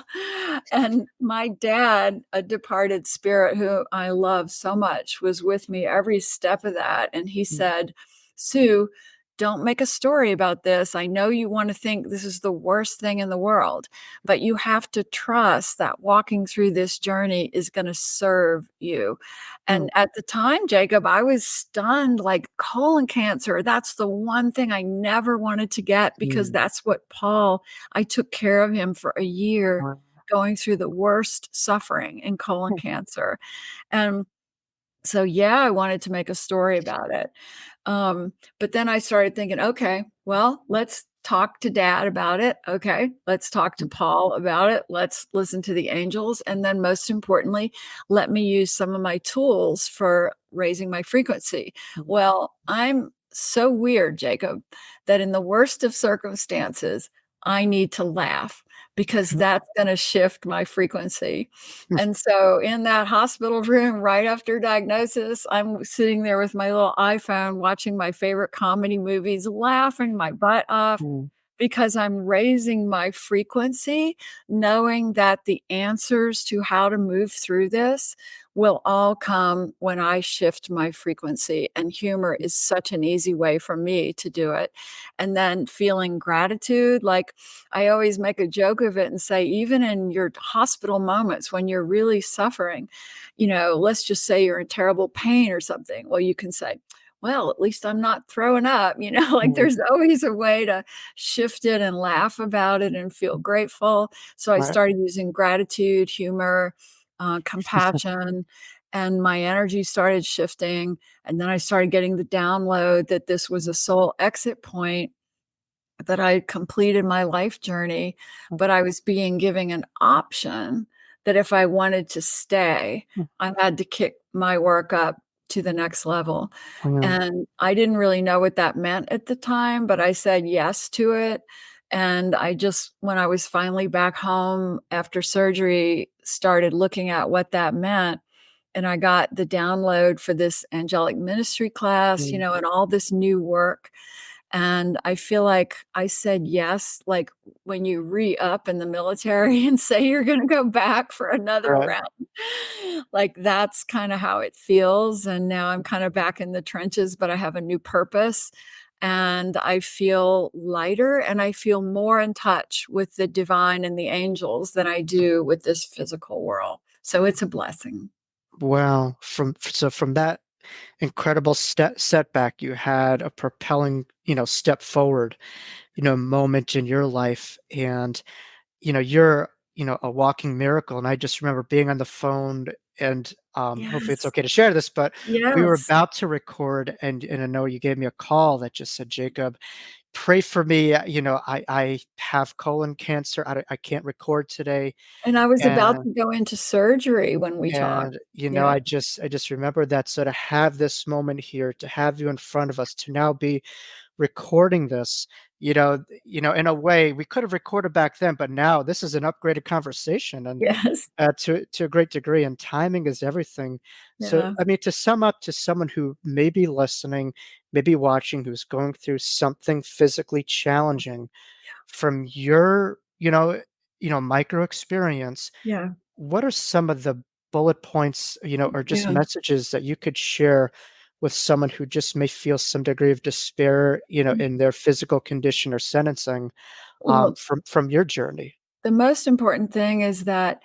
And my dad, a departed spirit who I love so much, was with me every step of that. And he mm, said, Sue, don't make a story about this. I know you want to think this is the worst thing in the world, but you have to trust that walking through this journey is going to serve you. mm, And at the time, Jacob, I was stunned, like colon cancer. That's the one thing I never wanted to get, because mm. that's what I took care of him for a year, Wow. going through the worst suffering in colon cancer. And so, yeah, I wanted to make a story about it. But then I started thinking, okay, well, let's talk to Dad about it. Okay, let's talk to Paul about it. Let's listen to the angels. And then, most importantly, let me use some of my tools for raising my frequency. Mm, Well, I'm so weird, Jacob, that in the worst of circumstances, I need to laugh, because mm, that's going to shift my frequency. mm, And so in that hospital room, right after diagnosis, I'm sitting there with my little iPhone watching my favorite comedy movies, laughing my butt off, mm, because I'm raising my frequency, knowing that the answers to how to move through this will all come when I shift my frequency. And humor is such an easy way for me to do it. And then feeling gratitude, like I always make a joke of it and say, even in your hospital moments when you're really suffering, let's just say you're in terrible pain or something. Well, you can say, well, at least I'm not throwing up, like mm. there's always a way to shift it and laugh about it and feel grateful. So I Right. started using gratitude, humor, compassion, and my energy started shifting. And then I started getting the download that this was a soul exit point, that I completed my life journey, but I was being given an option that if I wanted to stay, I had to kick my work up to the next level. Mm, And I didn't really know what that meant at the time, but I said yes to it. And when I was finally back home after surgery, started looking at what that meant. And I got the download for this angelic ministry class, mm, and all this new work. And I feel like I said yes, like when you re-up in the military and say you're going to go back for another right. round. Like that's kind of how it feels. And now I'm kind of back in the trenches, but I have a new purpose. And I feel lighter, and I feel more in touch with the divine and the angels than I do with this physical world. So it's a blessing. Wow. From that incredible setback, you had a propelling, step forward, moment in your life, and you're, a walking miracle. And I just remember being on the phone, and hopefully it's Yes. okay to share this, but we were Yes. about to record, and I know you gave me a call that just said, Jacob, pray for me. I have colon cancer. I can't record today. And I was about And to go into surgery when we talked. Yeah. I just remember that, so to have this moment here, to have you in front of us, to now be recording this, in a way we could have recorded back then, but now this is an upgraded conversation, and Yes. to a great degree, and timing is everything. So, Yeah. I mean, to sum up, to someone who may be listening, maybe watching, who's going through something physically challenging, from your, micro experience, Yeah. what are some of the bullet points, or just Yeah. messages that you could share with someone who just may feel some degree of despair, in their physical condition or sentencing, Well, from your journey? the most important thing is that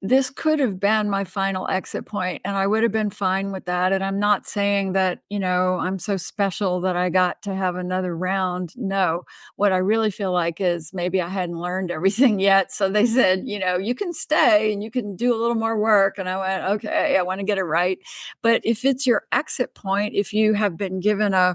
this could have been my final exit point, and I would have been fine with that, and I'm not saying that, I'm so special that I got to have another round, no. What I really feel like is maybe I hadn't learned everything yet, so they said, "You can stay and you can do a little more work," and I went, "Okay, I wanna get it right." But if it's your exit point, if you have been given a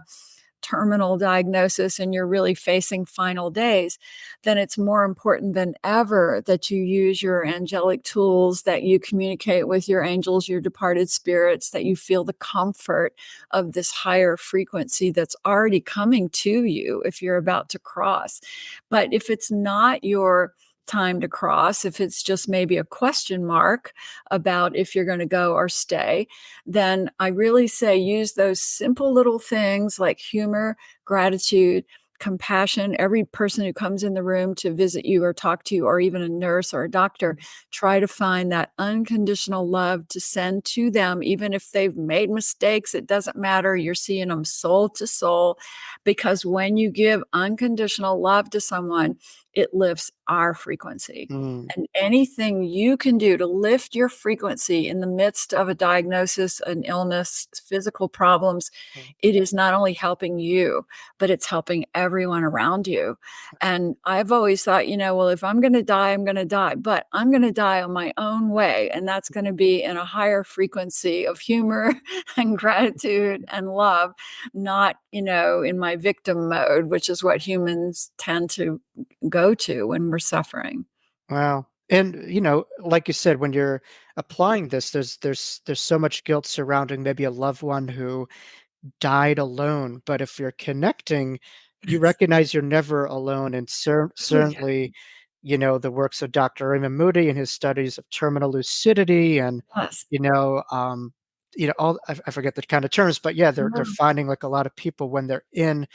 terminal diagnosis and you're really facing final days, then it's more important than ever that you use your angelic tools, that you communicate with your angels, your departed spirits, that you feel the comfort of this higher frequency that's already coming to you if you're about to cross. But if it's not your time to cross, if it's just maybe a question mark about if you're going to go or stay, then I really say use those simple little things like humor, gratitude, compassion. Every person who comes in the room to visit you or talk to you, or even a nurse or a doctor, try to find that unconditional love to send to them, even if they've made mistakes. It doesn't matter. You're seeing them soul to soul, because when you give unconditional love to someone, it lifts our frequency. Mm, And anything you can do to lift your frequency in the midst of a diagnosis, an illness, physical problems, mm, it is not only helping you, but it's helping everyone around you. And I've always thought, well, if I'm going to die, I'm going to die, but I'm going to die on my own way. And that's going to be in a higher frequency of humor and gratitude and love, not, in my victim mode, which is what humans tend to go to when we're suffering. wow. And, like you said, when you're applying this, there's so much guilt surrounding maybe a loved one who died alone, but if you're connecting, you Yes. recognize you're never alone, and Oh, yeah. certainly, the works of Dr. Raymond Moody and his studies of terminal lucidity and, Yes. you know, um, all I forget the kind of terms, but yeah, they're No, finding like a lot of people when they're in,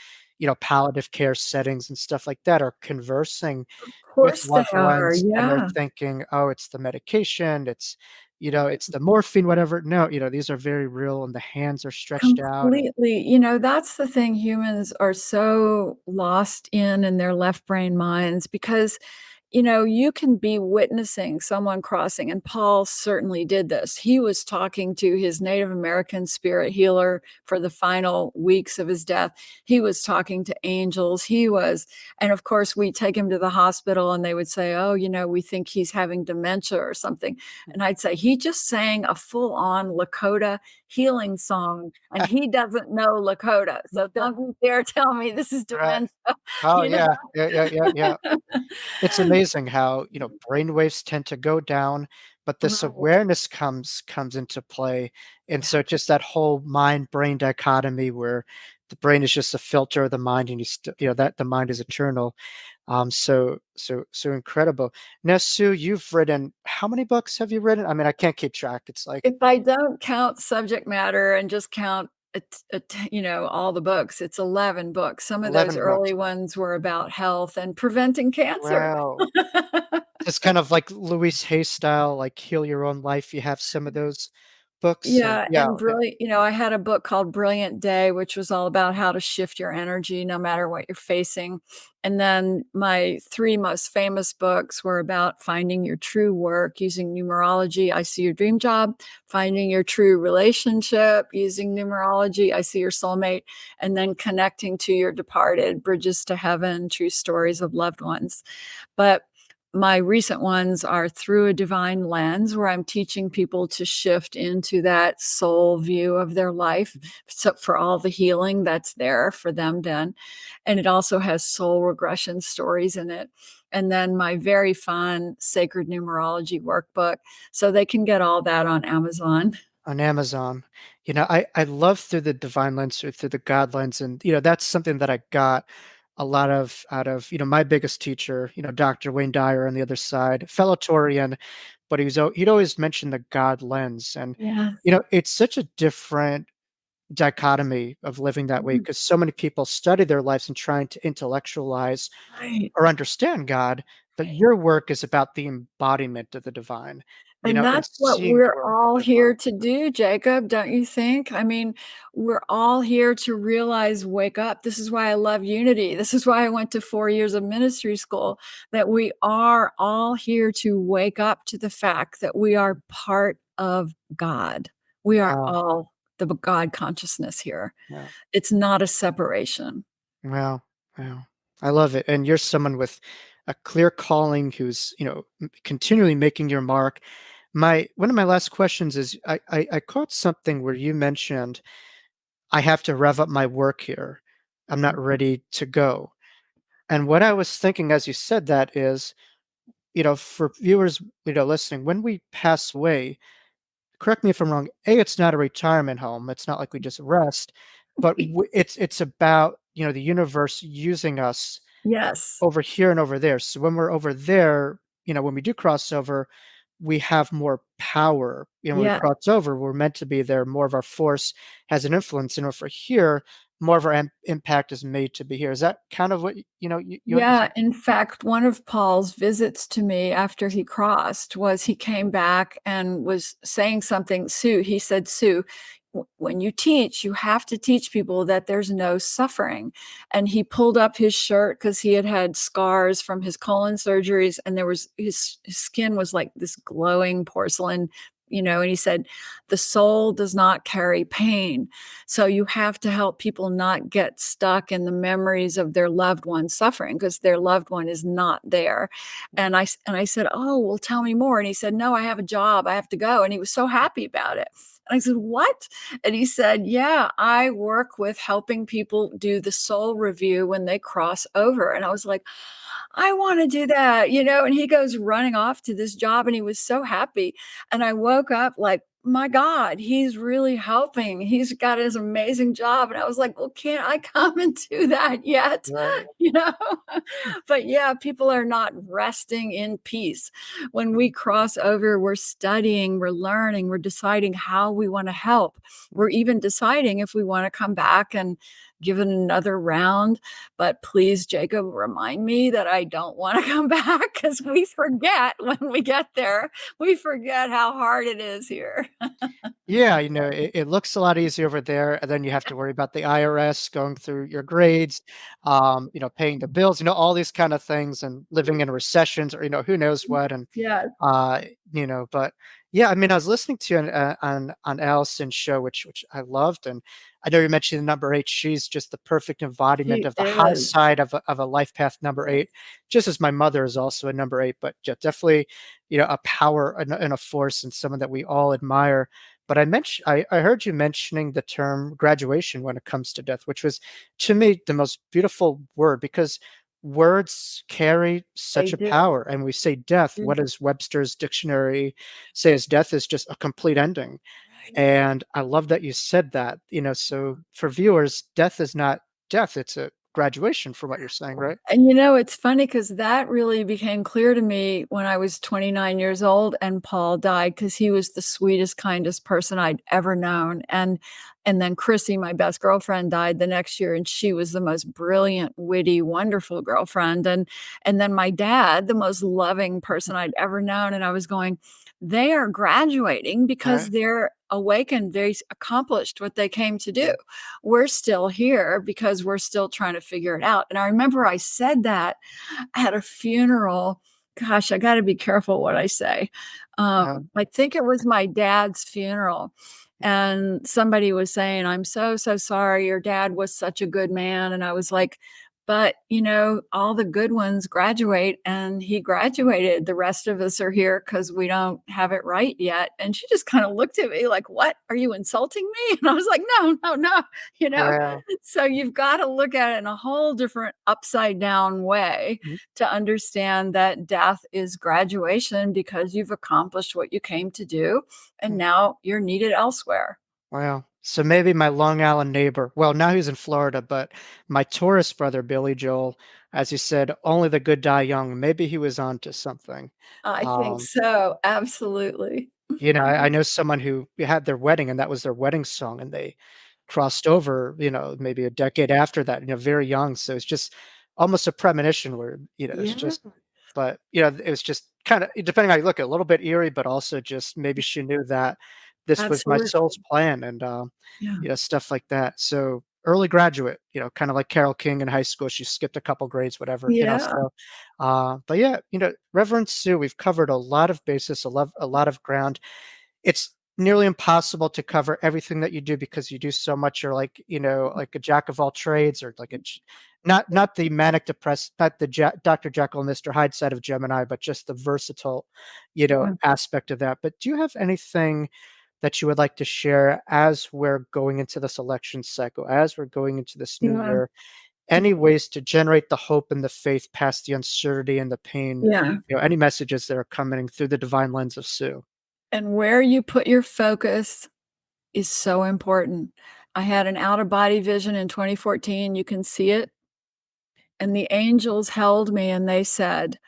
palliative care settings and stuff like that are conversing of with course they loved are. ones and they're Yeah. thinking, "Oh, it's the medication, it's the morphine, whatever." No, these are very real and the hands are stretched out and Completely. That's the thing humans are so lost in their left brain minds, because you can be witnessing someone crossing, and Paul certainly did this. He was talking to his Native American spirit healer for the final weeks of his death. He was talking to angels. And of course, we take him to the hospital and they would say, "Oh, we think he's having dementia or something." And I'd say, he just sang a full on Lakota healing song and he doesn't know Lakota. So don't you dare tell me this is right. dementia, Oh, you know? yeah. Yeah, yeah, yeah, yeah. It's amazing how, brainwaves tend to go down, but this Right. awareness comes into play, and so just that whole mind-brain dichotomy where the brain is just a filter of the mind, and that the mind is eternal. So incredible. Now, Sue, you've written how many books have you written? I mean, I can't keep track. It's like If I don't count subject matter and just count all the books, it's 11 books. Some of those 11 books. early ones were about health and preventing cancer. Wow. It's kind of like Louise Hay style, like Heal Your Own Life. You have some of those books and Yeah, yeah, and brilliant I had a book called Brilliant Day, which was all about how to shift your energy no matter what you're facing. And then my 3 most famous books were about finding your true work using numerology, I See Your Dream Job, finding your true relationship using numerology, I See Your Soulmate, and then connecting to your departed, Bridges to Heaven, True Stories of Loved Ones. But my recent ones are Through a Divine Lens, where I'm teaching people to shift into that soul view of their life. So for all the healing that's there for them then. And it also has soul regression stories in it. And then my very fun Sacred Numerology workbook. So they can get all that on Amazon. on Amazon. I love Through the Divine Lens or Through the God Lens, and that's something that I got a lot of out of my biggest teacher, Dr. Wayne Dyer on the other side, fellow Taurian, but he'd always mention the God lens, and Yeah. it's such a different dichotomy of living that way Mhm. because so many people study their lives and trying to intellectualize Right. or understand God, but your work is about the embodiment of the divine. And and that's what seeing we're where all they're going. here to do, Jacob, don't you think? I mean, we're all here to realize, wake up. This is why I love unity. This is why I went to 4 years of ministry school, that we are all here to wake up to the fact that we are part of God. We are Wow, all the God consciousness here. yeah, It's not a separation. wow, wow. I love it, and you're someone with a clear calling who's, continually making your mark. My one of my last questions is I caught something where you mentioned, "I have to rev up my work here. I'm not ready to go." And what I was thinking as you said that is, for viewers, listening, when we pass away, correct me if I'm wrong, A, it's not a retirement home, it's not like we just rest, but it's about, the universe using us Yes. over here and over there. So when we're over there, when we do cross over, we have more power. When we Yeah. cross over, we're meant to be there. More of our force has an influence. And if we're here, more of our impact is made to be here. Is that kind of what you Yeah, understand? in fact, one of Paul's visits to me after he crossed was he came back and was saying something. Sue, he said, Sue, when you teach, you have to teach people that there's no suffering. And he pulled up his shirt because he had had scars from his colon surgeries, and there was his skin was like this glowing porcelain, and he said, the soul does not carry pain. So you have to help people not get stuck in the memories of their loved one suffering, because their loved one is not there. And I said, "Oh, well, tell me more." And he said, "No, I have a job. I have to go." And he was so happy about it. And I said, "What?" And he said, "Yeah, I work with helping people do the soul review when they cross over." And I was like, I want to do that. And he goes running off to this job, and he was so happy. And I woke up like, my God, he's really helping. He's got his amazing job. And I was like, well, can't I come and do that yet? Right. You know? But yeah, people are not resting in peace. When we cross over, we're studying, we're learning, we're deciding how we want to help. We're even deciding if we want to come back and give it another round. But please, Jacob, remind me that I don't want to come back, because we forget when we get there. We forget how hard it is here. Yeah, it looks a lot easier over there, and then you have to worry about the IRS going through your grades, paying the bills, all these kind of things, and living in recessions, or who knows what, and Yes, uh, but yeah, I mean, I was listening to you on Allison's show, which I loved, and I know you mentioned the number 8. She's just the perfect embodiment she of the high is. side of a life path number 8, just as my mother is also a number 8, but definitely, a power and a force, and someone that we all admire. But I heard you mentioning the term graduation when it comes to death, which was, to me, the most beautiful word, because words carry They such a do. power. And we say death. What does Webster's dictionary say as death is just a complete ending? And I love that you said that. So for viewers, death is not death, it's a graduation from what you're saying, right? And it's funny, because that really became clear to me when I was 29 years old and Paul died, because he was the sweetest, kindest person I'd ever known. And then Chrissy, my best girlfriend, died the next year, and she was the most brilliant, witty, wonderful girlfriend. And then my dad, the most loving person I'd ever known. And I was going, they are graduating because Right. they're awakened. They accomplished what they came to do. We're still here because we're still trying to figure it out. And I remember I said that at a funeral. Gosh, I got to be careful what I say. I think it was my dad's funeral. And somebody was saying, I'm so, so sorry. Your dad was such a good man. And I was like, but all the good ones graduate, and he graduated. The rest of us are here because we don't have it right yet. And she just kind of looked at me like, what? Are you insulting me? And I was like, no, no, no. you know, Wow. so you've got to look at it in a whole different upside down way Mhm. to understand that death is graduation, because you've accomplished what you came to do, and now you're needed elsewhere. Wow. So maybe my Long Island neighbor, well, now he's in Florida, but my tourist brother, Billy Joel, as you said, only the good die young. Maybe he was onto something. I think Um, so. Absolutely. I know someone who had their wedding, and that was their wedding song, and they crossed over, maybe a decade after that, very young. So it's just almost a premonition where, it's Yeah. just But, it was just kinda, depending on how you look at it, a little bit eerie, but also just maybe she knew that this was my soul's Absolutely. plan and, Yeah. stuff like that. So, early graduate, kinda like Carole King in high school, she skipped a couple grades, whatever, Yeah. so, but yeah, Reverend Sue, we've covered a lot of basis, a lot of ground. It's nearly impossible to cover everything that you do because you do so much. You're like, like a jack of all trades, or like not the manic depressed, not the Dr. Jekyll and Mr. Hyde side of Gemini, but just the versatile, Yeah. aspect of that. But do you have anything that you would like to share as we're going into this election cycle, as we're going into this new Yeah. year? Any ways to generate the hope and the faith past the uncertainty and the pain? Yeah. Any messages that are coming through the divine lens of Sue? And where you put your focus is so important. I had an out of body vision in 2014. You can see it. And the angels held me and they said,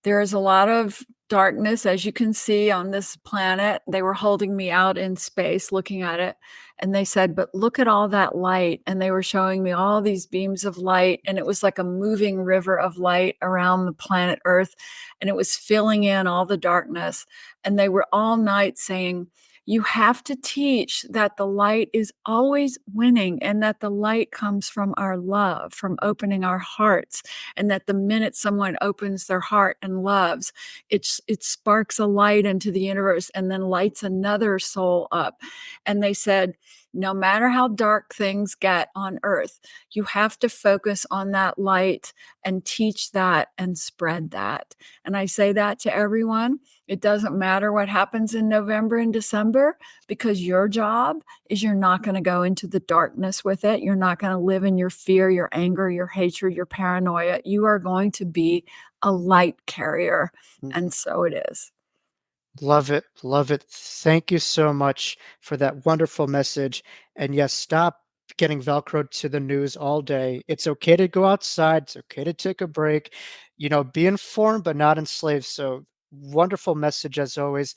there is a lot of darkness, as you can see on this planet. They were holding me out in space, looking at it, and they said, "But look at all that light." And they were showing me all these beams of light, and it was like a moving river of light around the planet Earth, and it was filling in all the darkness. And they were all night saying, "You have to teach that the light is always winning, and that the light comes from our love, from opening our hearts, and that the minute someone opens their heart and loves, it sparks a light into the universe and then lights another soul up." And they said, no matter how dark things get on earth, you have to focus on that light and teach that and spread that. And I say that to everyone. It doesn't matter what happens in November and December, because your job is, you're not going to go into the darkness with it. You're not going to live in your fear, your anger, your hatred, your paranoia. You are going to be a light carrier. And so it is. Love it. Love it. Thank you so much for that wonderful message. And yes, stop getting Velcroed to the news all day. It's okay to go outside. It's okay to take a break. Be informed, but not enslaved. So, wonderful message as always.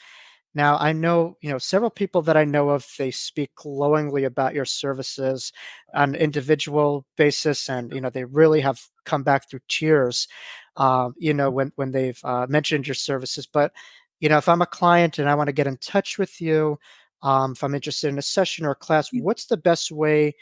Now, I know, several people that I know of, they speak glowingly about your services on an individual basis, and, they really have come back through tears, when they've mentioned your services. But, if I'm a client and I want to get in touch with you, if I'm interested in a session or a class, what's the best way,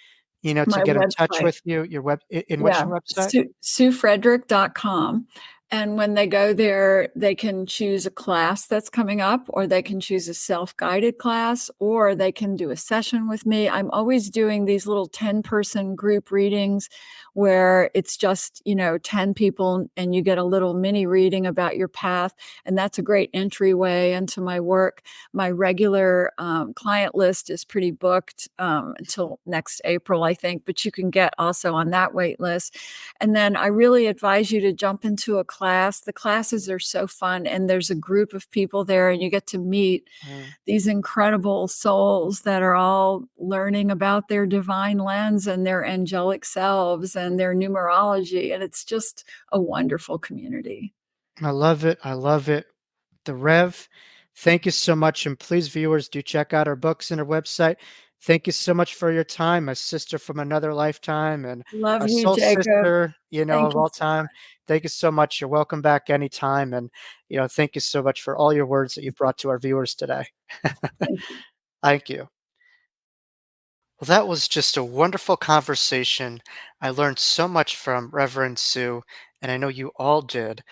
to My get in touch website. with you? Your in what's Yeah, your website? SueFrederick.com. And when they go there, they can choose a class that's coming up, or they can choose a self-guided class, or they can do a session with me. I'm always doing these little 10-person group readings where it's just, 10 people, and you get a little mini reading about your path. And that's a great entryway into my work. My regular client list is pretty booked until next April, I think, but you can get also on that wait list. And then I really advise you to jump into a class. The classes are so fun, and there's a group of people there, and you get to meet Mm. these incredible souls that are all learning about their divine lens and their angelic selves and their numerology. And it's just a wonderful community. I love it. I love it. The Rev, thank you so much. And please, viewers, do check out our books and our website. Thank you so much for your time, my sister from another lifetime and Love our you, soul Jacob. sister, Thank of you all so time. Thank you so much. You're welcome back anytime. And, thank you so much for all your words that you brought to our viewers today. much. Thank you. Well, that was just a wonderful conversation. I learned so much from Reverend Sue, and I know you all did.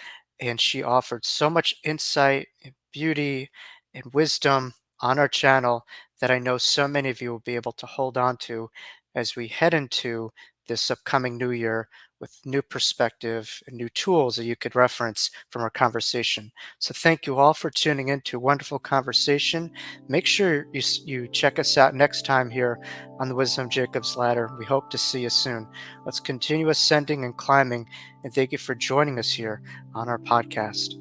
And she offered so much insight and beauty and wisdom on our channel that I know so many of you will be able to hold on to as we head into this upcoming new year with new perspective and new tools that you could reference from our conversation. So, thank you all for tuning in to a wonderful conversation. Make sure you check us out next time here on the Wisdom of Jacob's Ladder. We hope to see you soon. Let's continue ascending and climbing, and thank you for joining us here on our podcast.